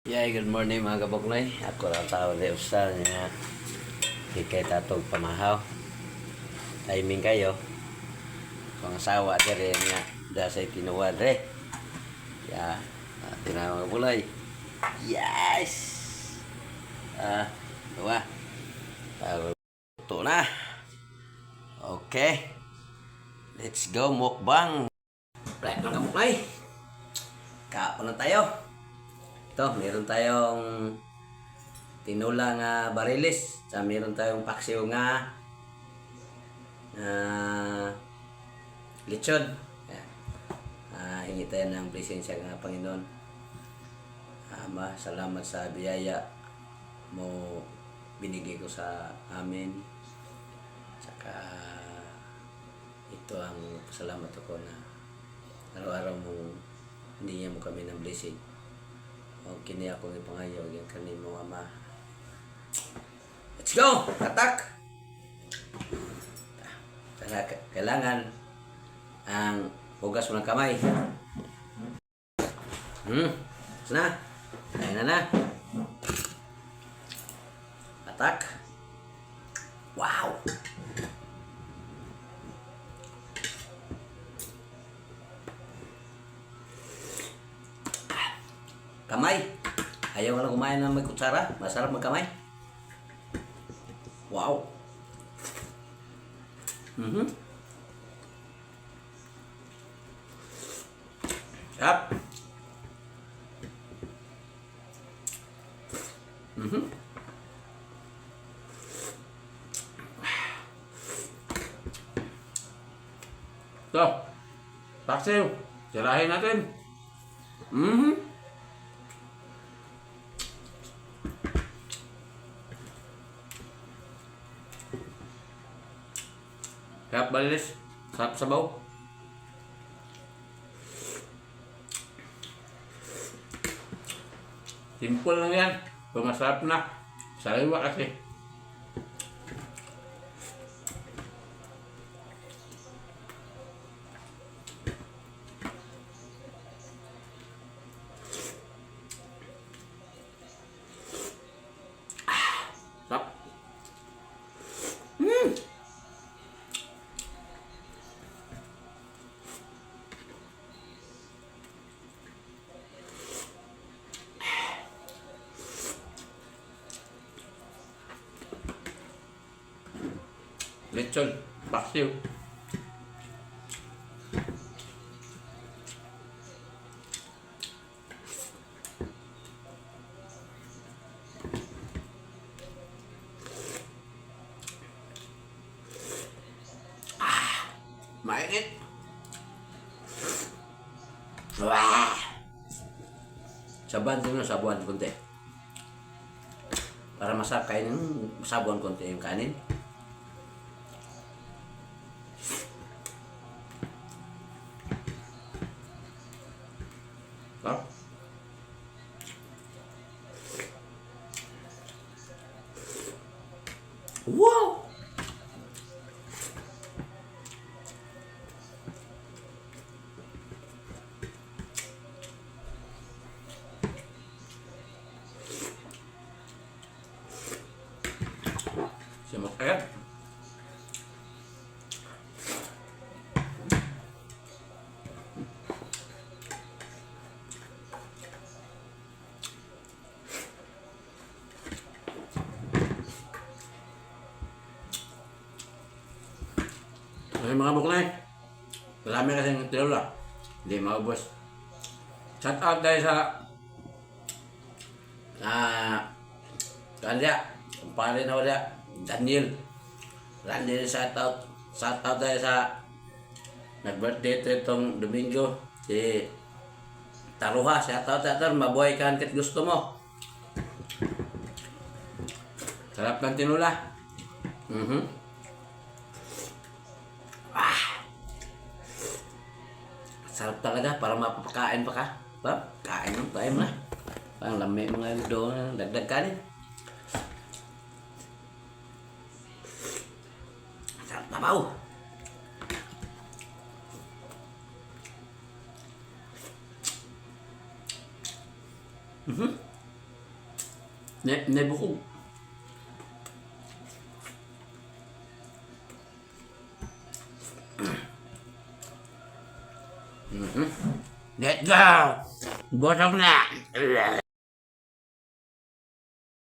Yeah, good morning mga kabuklay. Ako lang tao de usa nga hikay tatog pamahaw. Timing kayo. Kung asawa dire nga dasay tinuwad re. Yeah, tinaw mga kabuklay. Yes. Dua. Ito na. Okay. Let's go mukbang. Right mga kabuklay. Kapo na tayo. Ito, meron tayong tinulang barilis. Meron tayong paksiw nga lechon. Hingi tayo ng blessing siya nga Panginoon. Ama, salamat sa biyaya mo binigay ko sa amin. Saka ito ang salamat ko na araw-araw mo hindi niya mo kami ng blessing. O kini ako ng pangayaw yung kanimo Ama. Let's go! Attack! Kailangan ang hugas mo ng kamay. Na. Ayan na. Attack! Wow! Kamay. Ayaw ka na kumain ng may kutsara. Masarap magkamay. Wow. Sarap. Ito. Paksiw. Sirahin natin. Sarap balilis. Sarap sabaw. Simple lang yan. Masarap na. Sariwa kasi. Sarap. Lechon, paksiw. Mainit. Wah! Saban din ng sabuan konti. Para masarap kainin, sabuan konti yung kanin. Wow! Simak ayan. Ay mga buklay, marami kasi ng tinola, hindi maubos. Shout out tayo sa Kandya, kumpare na wala, Daniel. Shout out tayo sa nag-birthday ito itong Domingo, si Taruha. Shout out tayo, mabuhay ka hanggat gusto mo. Sarap ng tinola. Sarap talaga para mapapakain pa ka. Kain ng tayo na. Parang lami mga doon, dagdag kanin. Sarap tabaw. Nabukog. Let's go! Bottom na!